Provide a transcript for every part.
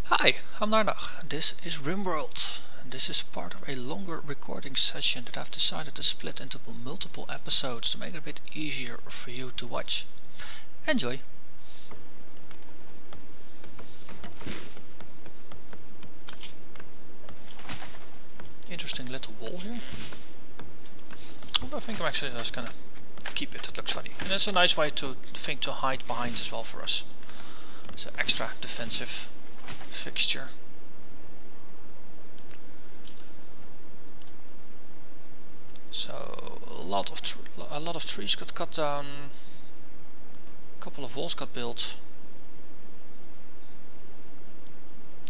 Hi, I'm Narnach. This is RimWorld. And this is part of a longer recording session that I've decided to split into multiple episodes to make it a bit easier for you to watch. Enjoy! Interesting little wall here. I think I'm actually just gonna keep it, it looks funny. And it's a nice way to hide behind as well for us. It's an extra defensive fixture. So a lot of trees got cut down, a couple of walls got built.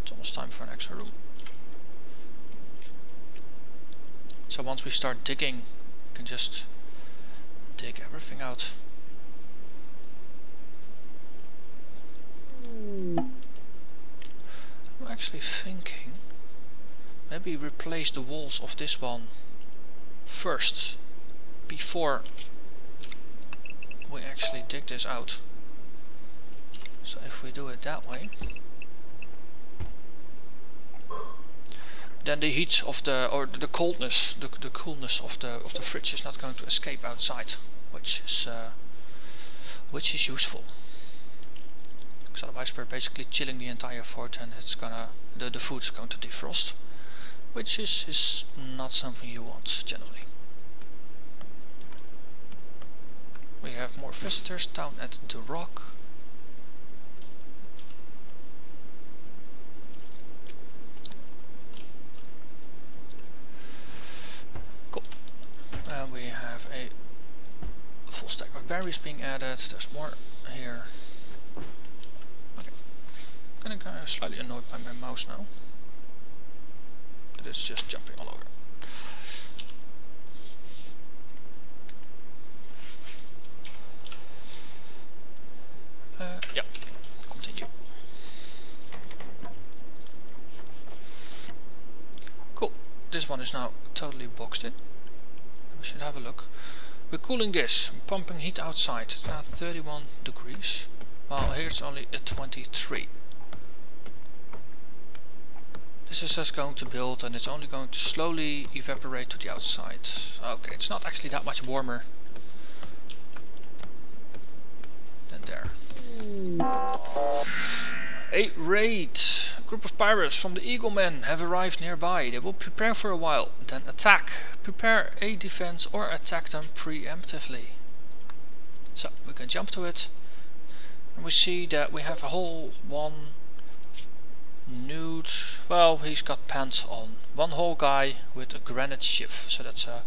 It's almost time for an extra room. So once we start digging, we can just dig everything out. I'm actually thinking maybe replace the walls of this one first before we actually dig this out. So if we do it that way, then the heat of the coolness of the fridge is not going to escape outside, which is useful. Because otherwise we're basically chilling the entire fort, and it's gonna the food is going to defrost, which is not something you want generally. We have more visitors down at the rock. Cool. And we have a full stack of berries being added. There's more here. Okay. I'm getting kind of slightly annoyed by my mouse now. That it's just jumping all over. Yeah, continue. Cool. This one is now totally boxed in. We should have a look. We're cooling this, pumping heat outside. It's now 31 degrees. Well, here it's only at 23. This is just going to build, and it's only going to slowly evaporate to the outside. Okay, it's not actually that much warmer than there. A raid! A group of pirates from the Eaglemen have arrived nearby. They will prepare for a while, then attack. Prepare a defense or attack them preemptively. So we can jump to it, and we see that we have a whole one nude. Well, he's got pants on. One whole guy with a granite shiv, so that's a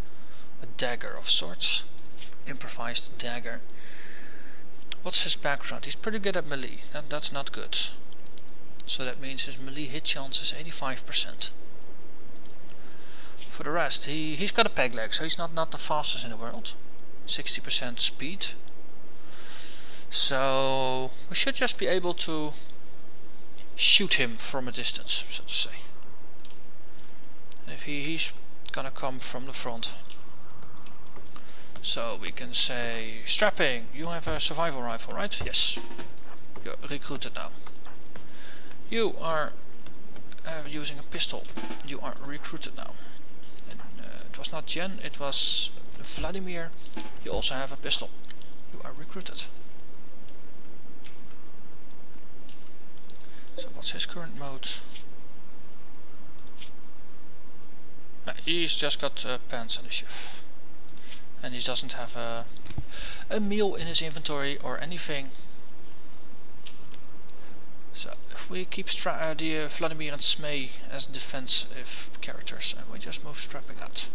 dagger of sorts, improvised dagger. What's his background? He's pretty good at melee. That's not good. So that means his melee hit chance is 85%. For the rest, he's got a peg leg, so he's not the fastest in the world. 60% speed. So we should just be able to shoot him from a distance, so to say. And if he's gonna come from the front. So we can say, strapping, you have a survival rifle, right? Yes. You're recruited now. You are using a pistol. You are recruited now. And it was not Jen, it was Vladimir. You also have a pistol. You are recruited. So what's his current mode? No, he's just got pants and a shiv. And he doesn't have a meal in his inventory or anything. So if we keep the Vladimir and Smay as defensive characters, and we just move strapping out.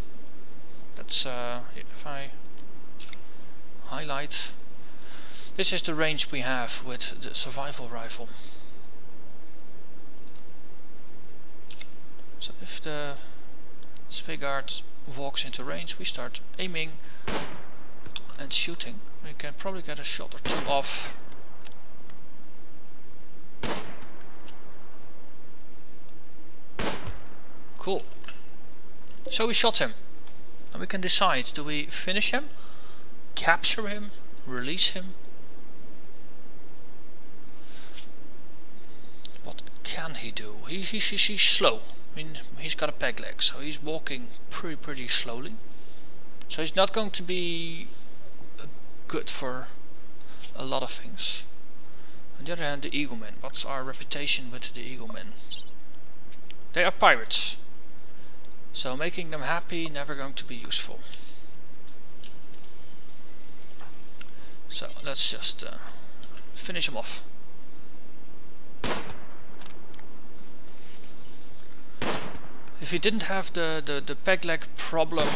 That's if I highlight, this is the range we have with the survival rifle. So if the Svegard walks into range, we start aiming and shooting. We can probably get a shot or two off. Cool. So we shot him, and we can decide, do we finish him, capture him, release him? What can he do? He's slow. I mean, he's got a peg leg, so he's walking pretty slowly. So he's not going to be good for a lot of things. On the other hand, the Eaglemen. What's our reputation with the Eaglemen? They are pirates. So making them happy, never going to be useful. So let's just finish him off. If he didn't have the peg leg problem,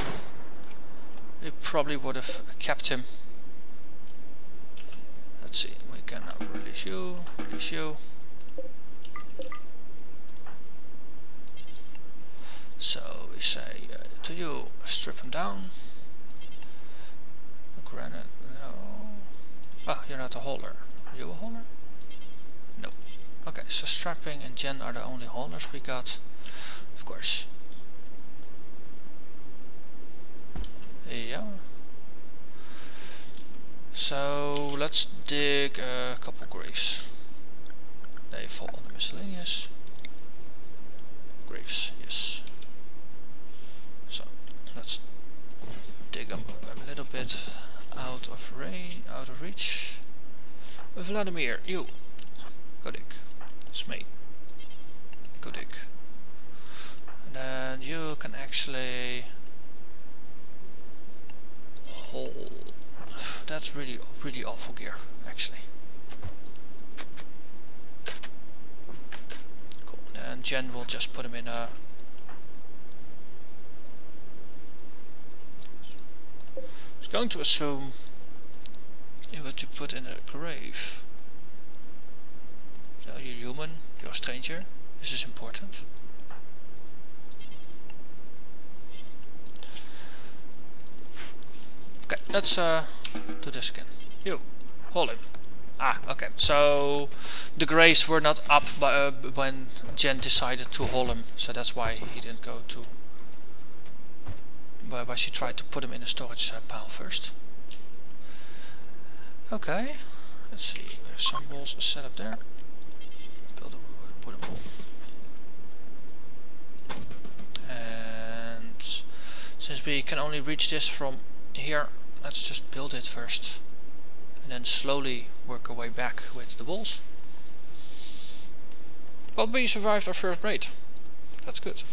it probably would have kept him. Let's see, we can now release you, release you. So we say to you, strip him down. Granite, no. Ah, you're not a hauler. Are you a hauler? No. Okay, so strapping and Jen are the only haulers we got. Of course. Yeah. So let's dig a couple graves. They fall on the miscellaneous. Graves, yes. So let's dig them a little bit out of range, out of reach. Vladimir, you go dig. Smee, go dig. And then you can actually hold. That's really awful gear, actually. Cool. And Jen will just put him in a. I was going to assume you were to put in a grave. So you're human, you're a stranger. This is important. Okay, let's do this again. You, hold him. Ah, okay. So the graves were not up by, when Jen decided to haul him, so that's why he didn't go to. Why she tried to put him in a storage pile first. Okay, let's see. We have some walls set up there. Build them, put them all. And since we can only reach this from here, let's just build it first and then slowly work our way back with the walls. But we survived our first raid. That's good.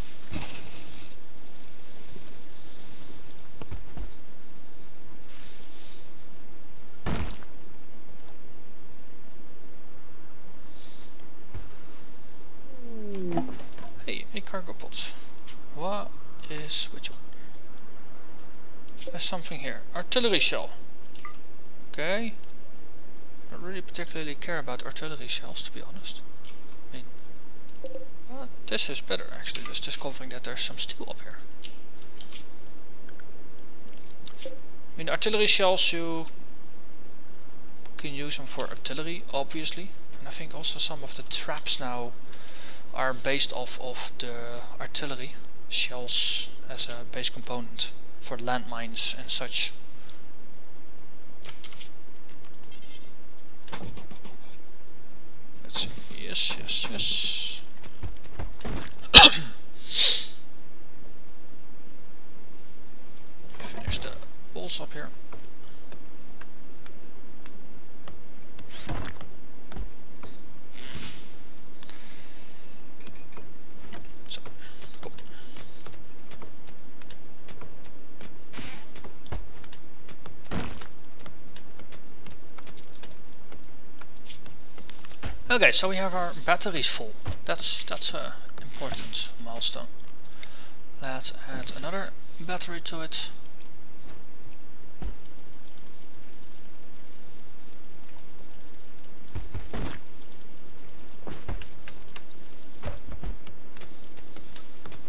Hey, cargo pods. What is with you? There's something here. Artillery shell. Okay. Don't really particularly care about artillery shells, to be honest. I mean, well, this is better actually. Just discovering that there's some steel up here. I mean, artillery shells, you can use them for artillery, obviously, and I think also some of the traps now are based off of the artillery shells as a base component for landmines and such. Let's see. Yes. Finish the walls up here. So, cool. Okay, so we have our batteries full. That's a important milestone. Let's add another battery to it.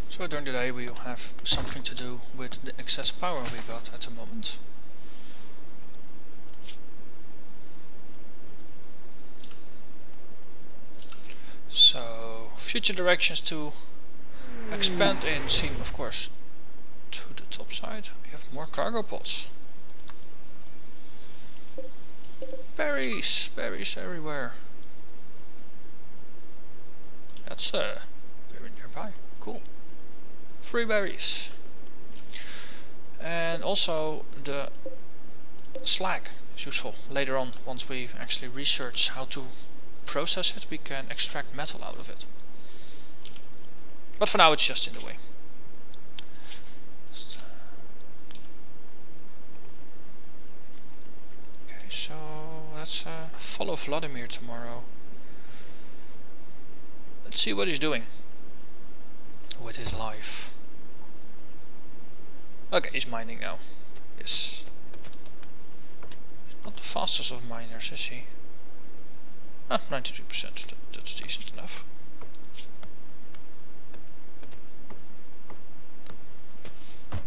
So during the day we will have something to do with the excess power we got at the moment. So future directions to expand in seem, of course, to the top side. We have more cargo pods. Berries everywhere. that's very nearby. Cool. 3 berries. And also the slag is useful. Later on, once we actually research how to process it, we can extract metal out of it. But for now it's just in the way. Okay, so let's follow Vladimir tomorrow. Let's see what he's doing with his life. Okay, he's mining now. Yes. He's not the fastest of miners, is he? Ah, 93%. That's decent enough.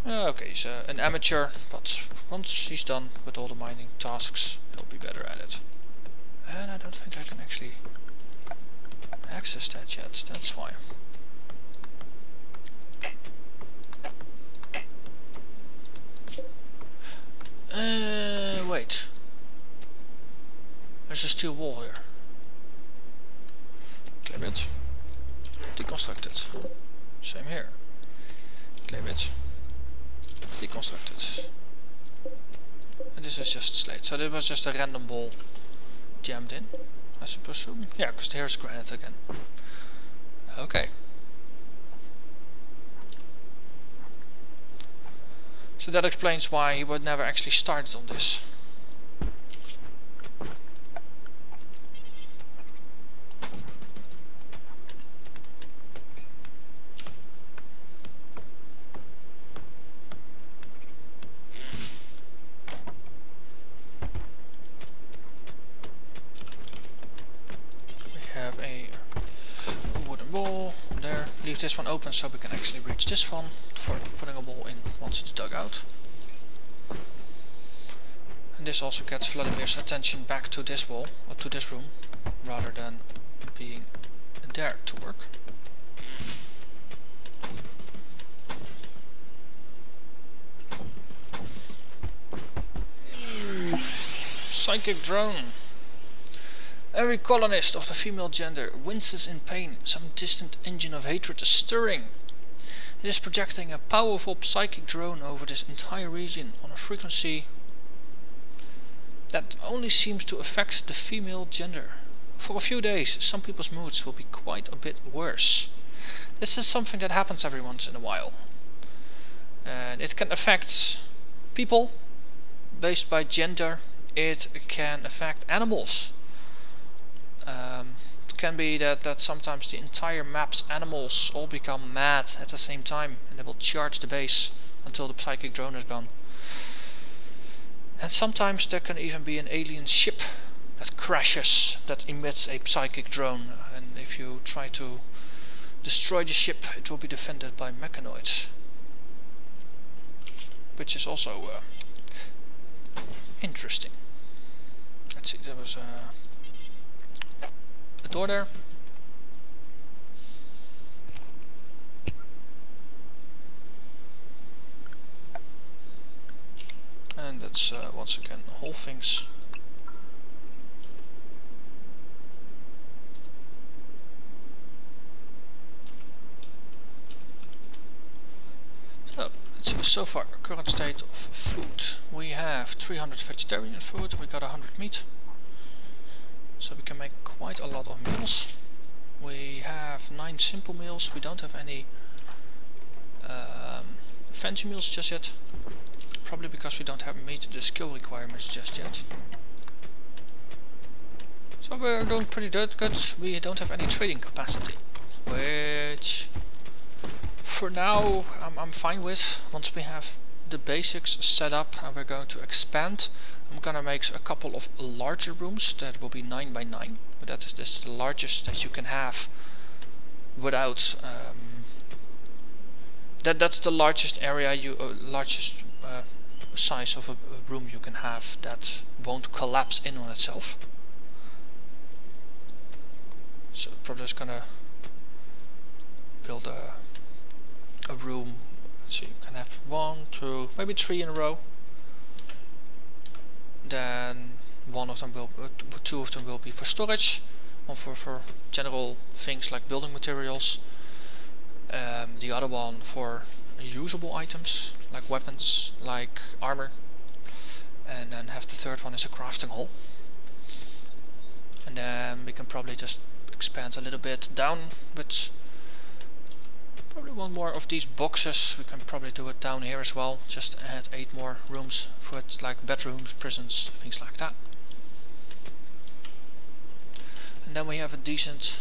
Okay, he's an amateur, but once he's done with all the mining tasks, he'll be better at it. And I don't think I can actually access that yet, that's why. Wait. There's a steel wall here. Claim it. Deconstruct it. Same here. Claim it. Deconstruct it. And this is just slate. So this was just a random ball jammed in, I presume. Yeah, because here's granite again. Okay. So that explains why he would never actually start on this. Leave this one open so we can actually reach this one for putting a ball in once it's dug out. And this also gets Vladimir's attention back to this wall, or to this room, rather than being there to work. Psychic drone. Every colonist of the female gender winces in pain. Some distant engine of hatred is stirring. It is projecting a powerful psychic drone over this entire region on a frequency that only seems to affect the female gender. For a few days, some people's moods will be quite a bit worse. This is something that happens every once in a while. And it can affect people based by gender. It can affect animals. It can be that sometimes the entire map's animals all become mad at the same time and they will charge the base until the psychic drone is gone. And sometimes there can even be an alien ship that crashes, that emits a psychic drone, and if you try to destroy the ship it will be defended by mechanoids. Which is also interesting. Let's see, there was a door there. And that's once again whole things. So let's see, so far current state of food. We have 300 vegetarian food, we got 100 meat. So we can make quite a lot of meals. We have 9 simple meals. We don't have any fancy meals just yet. Probably because we don't have meet the skill requirements just yet. So we're doing pretty good. We don't have any trading capacity, which for now I'm fine with. Once we have the basics set up and we're going to expand, I'm gonna make a couple of larger rooms that will be 9 by 9, but this is the largest that you can have without that's the largest area largest size of a room you can have that won't collapse in on itself. So probably just gonna build a room. Let's see, you can have 1, 2, maybe 3 in a row. Then one of them will, 2 of them will be for storage, one for general things like building materials, the other one for usable items like weapons, like armor, and then have the third one as a crafting hall. And then we can probably just expand a little bit down, but probably one more of these boxes. We can probably do it down here as well, just add 8 more rooms for it, like bedrooms, prisons, things like that. And then we have a decent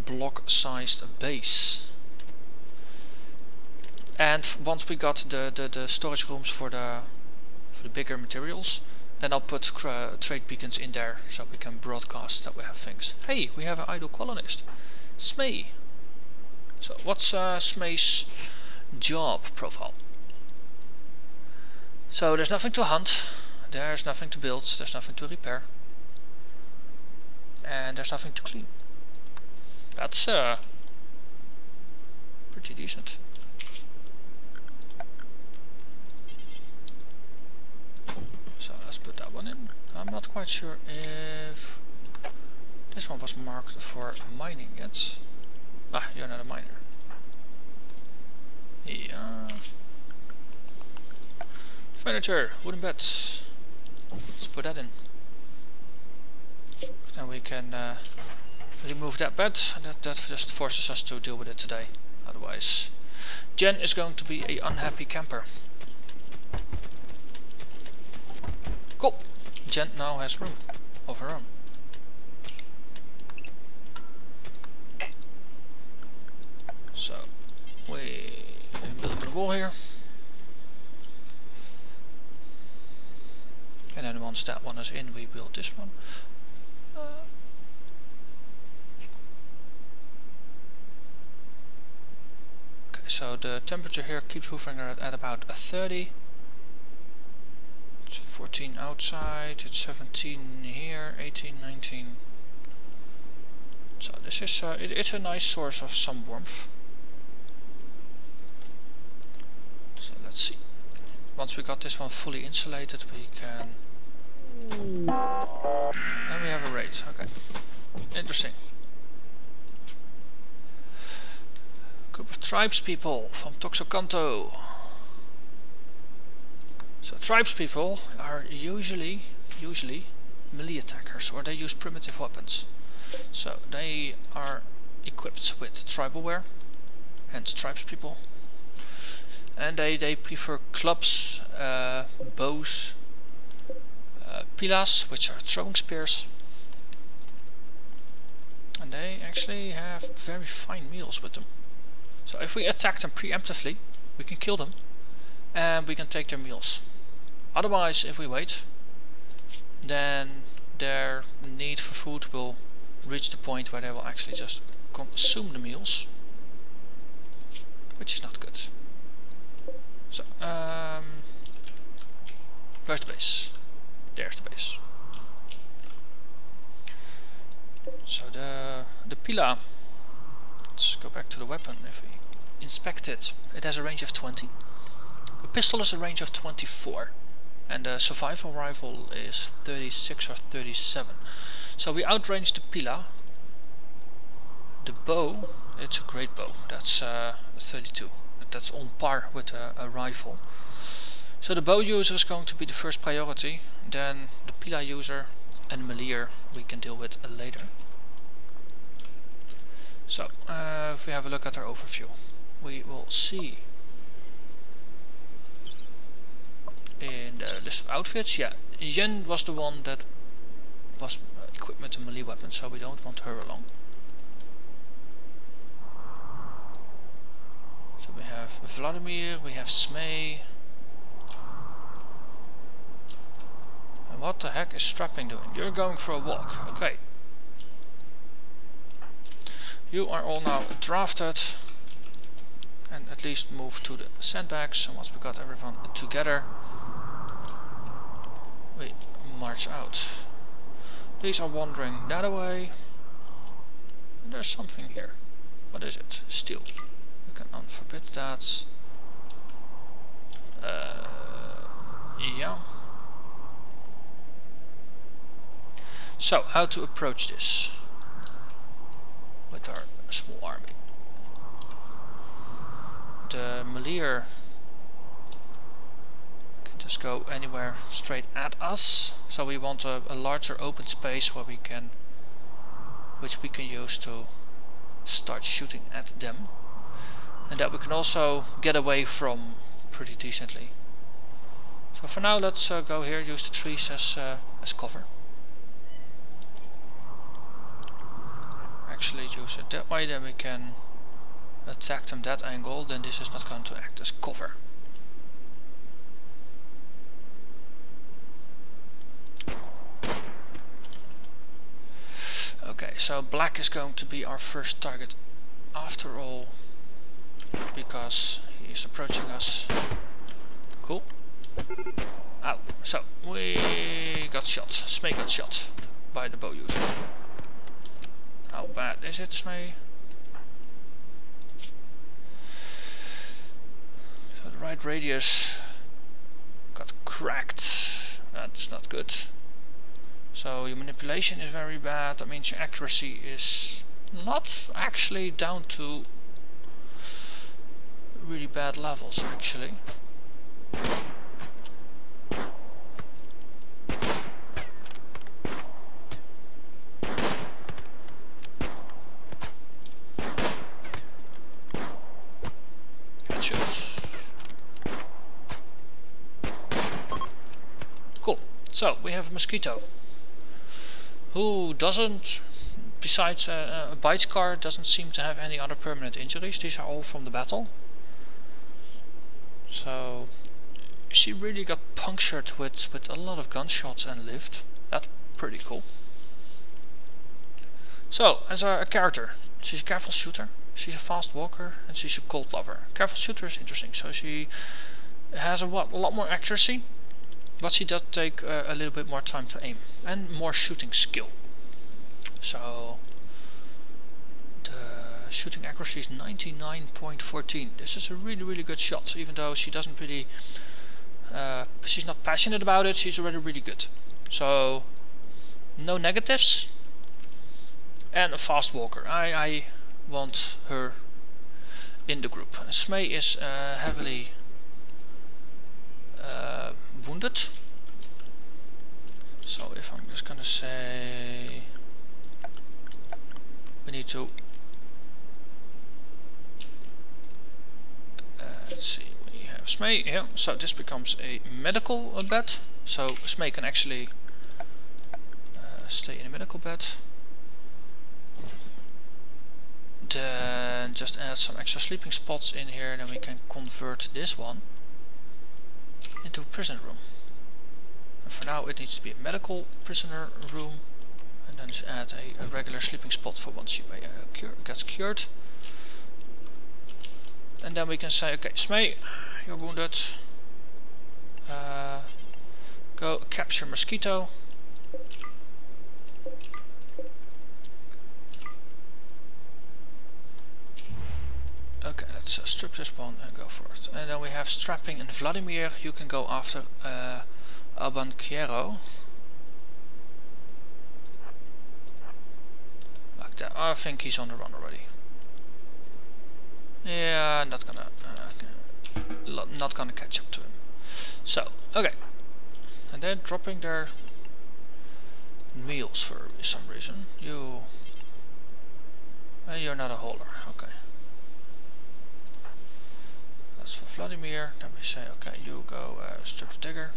block sized base. And once we got the storage rooms for the bigger materials, then I'll put trade beacons in there so we can broadcast that we have things. Hey, we have an idle colonist, Smee. So what's Smee's job profile? So there's nothing to hunt, there's nothing to build, there's nothing to repair, and there's nothing to clean. That's pretty decent. So let's put that one in. I'm not quite sure if this one was marked for mining yet. Ah, you're not a miner. Yeah. Furniture, wooden beds. Let's put that in. Then we can remove that bed. That just forces us to deal with it today. Otherwise, Jen is going to be an unhappy camper. Cool. Jen now has room of her own. So we build a wall here, and then once that one is in, we build this one. Okay, so the temperature here keeps hovering at about 30. It's 14 outside, it's 17 here, 18, 19. So this is it's a nice source of some warmth. So let's see. Once we got this one fully insulated, we can. Then we have a raid. Okay, interesting. Group of tribespeople from Toxocanto. So tribespeople are usually melee attackers, or they use primitive weapons. So they are equipped with tribal wear, hence tribespeople. And they prefer clubs, bows, pilas, which are throwing spears. And they actually have very fine meals with them. So if we attack them preemptively, we can kill them and we can take their meals. Otherwise, if we wait, then their need for food will reach the point where they will actually just consume the meals, which is not good. So, where's the base? There's the base. So the pila, let's go back to the weapon. If we inspect it, it has a range of 20. The pistol is a range of 24. And the survival rifle is 36 or 37. So we outrange the pila. The bow, it's a great bow. That's 32. That's on par with a rifle. So the bow user is going to be the first priority. Then the pila user and meleeer we can deal with later. So if we have a look at our overview, we will see in the list of outfits, yeah, Yen was the one that was equipped with a melee weapon, so we don't want her along. So we have Vladimir, we have Smee. And what the heck is Strapping doing? You're going for a walk, okay. You are all now drafted, and at least move to the sandbags. So once we got everyone together, we march out. These are wandering that way. And there's something here. What is it? Steel. We can unforbid that. Yeah. So, how to approach this? with our small army. The Melier can just go anywhere straight at us, so we want a larger open space where which we can use to start shooting at them, and that we can also get away from pretty decently. So for now, let's go here, use the trees as cover. Actually use it that way, then we can attack them that angle, then this is not going to act as cover. Okay, so black is going to be our first target after all, because he is approaching us. Cool. Ow. So, we got shot. Smee got shot by the bow user. How bad is it, Smee? So the right radius got cracked. That's not good. So your manipulation is very bad. That means your accuracy is not actually down to really bad levels, actually. Cool. So we have a mosquito who doesn't, besides a bite scar, doesn't seem to have any other permanent injuries. These are all from the battle. So she really got punctured with a lot of gunshots and lived. That's pretty cool. So as a character, she's a careful shooter, she's a fast walker, and she's a cold lover. Careful shooter is interesting. So she has a lot more accuracy, but she does take a little bit more time to aim and more shooting skill. So the shooting accuracy is 99.14. This is a really good shot, even though she doesn't really she's not passionate about it. She's already really good. So no negatives, and a fast walker. I want her in the group. Smee is heavily wounded. So if I'm just gonna say we need to let's see, we have Smee, yeah, so this becomes a medical bed, so Smee can actually stay in a medical bed. Then just add some extra sleeping spots in here, and then we can convert this one into a prison room. And for now it needs to be a medical prisoner room, and then just add a regular sleeping spot for once she gets cured. And then we can say, okay, Smee, you're wounded. Go capture mosquito. Okay, let's strip this one and go for it. And then we have Strapping and Vladimir. You can go after Abanquiero. Like that. I think he's on the run already. Yeah, not gonna catch up to him. So, okay. And they're dropping their meals for some reason. You're not a hauler. Okay. That's for Vladimir. Then we say, okay, you go strip digger.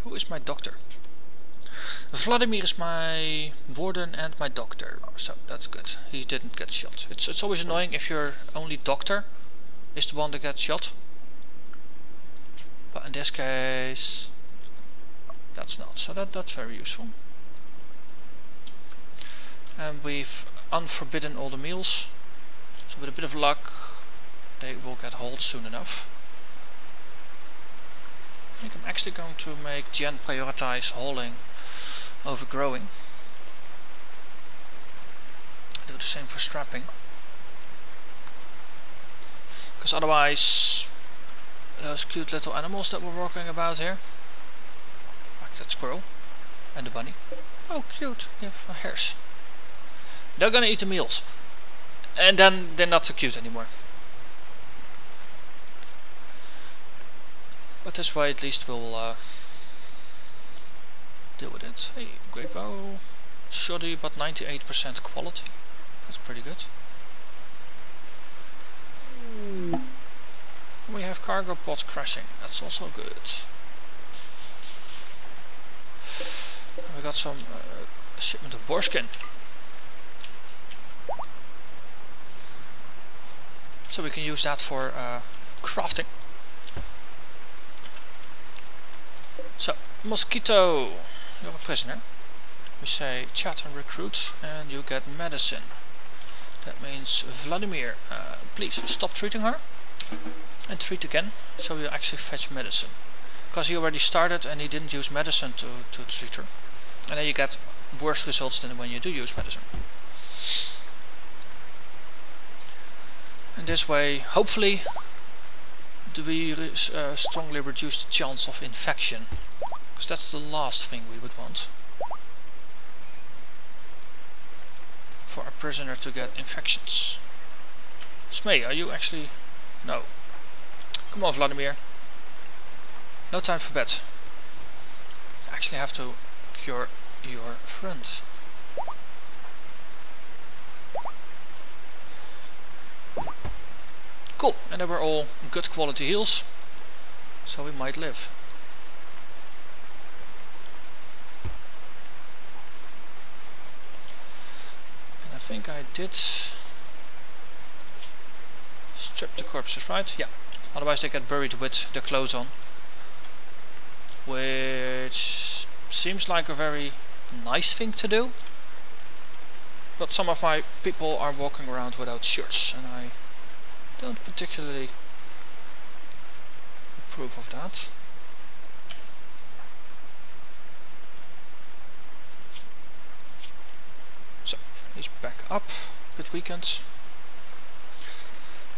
Who is my doctor? Vladimir is my warden and my doctor, so that's good. He didn't get shot. It's always annoying if your only doctor is the one that gets shot, but in this case that's not. So that's very useful. And we've unforbidden all the meals, so with a bit of luck they will get hauled soon enough. I think I'm actually going to make Jen prioritize hauling over growing. Do the same for strapping, because otherwise those cute little animals that we're walking about here, like that squirrel and the bunny. Oh, cute! You have hairs. they're gonna eat the meals. And then they're not so cute anymore. But this way at least we'll deal with it. Hey, great bow. Shoddy but 98% quality. That's pretty good. We have cargo pods crashing. That's also good. We got some shipment of boarskin. So we can use that for crafting. So, Mosquito, you're a prisoner. We say chat and recruit and you get medicine. That means Vladimir, please stop treating her and treat again, so you actually fetch medicine. Because he already started and he didn't use medicine to treat her. And then you get worse results than when you do use medicine. And this way, hopefully, we strongly reduce the chance of infection. Because that's the last thing we would want. For a prisoner to get infections. Smee, are you actually... No. Come on, Vladimir. No time for bed. I actually have to cure your friend. Cool, and they were all good quality heals. So we might live. And I think I did strip the corpses, right? Yeah. Otherwise they get buried with their clothes on. Which seems like a very nice thing to do. But some of my people are walking around without shirts and I don't particularly approve of that. So, he's back up. Good weekend.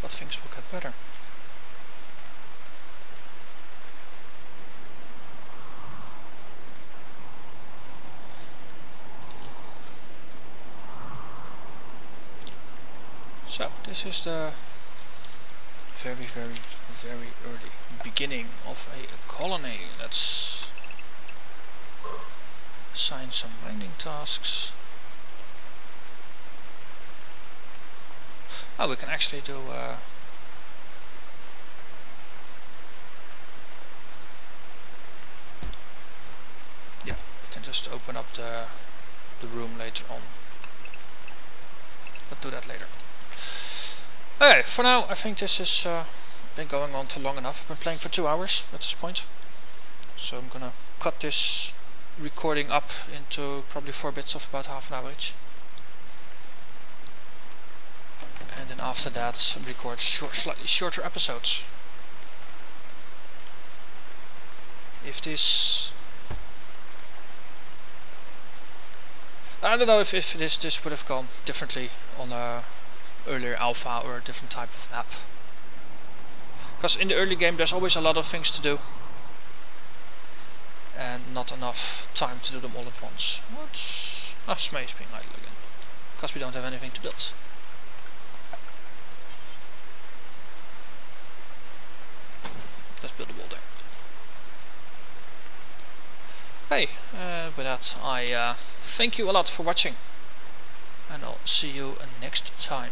But things will get better. So, this is the very early beginning of a colony. Let's assign some mining tasks. Oh, we can actually do yeah, we can just open up the room later on. But do that later. Okay, for now I think this has been going on for long enough. I've been playing for 2 hours at this point. So I'm gonna cut this recording up into probably 4 bits of about half an hour each. And then after that record slightly shorter episodes. If this... I don't know if this would have gone differently on a earlier alpha or a different type of map. Because in the early game there's always a lot of things to do. And not enough time to do them all at once. What? Ah, Smee is being idle again. Because we don't have anything to build. Let's build a wall there. Hey, with that I thank you a lot for watching. And I'll see you next time.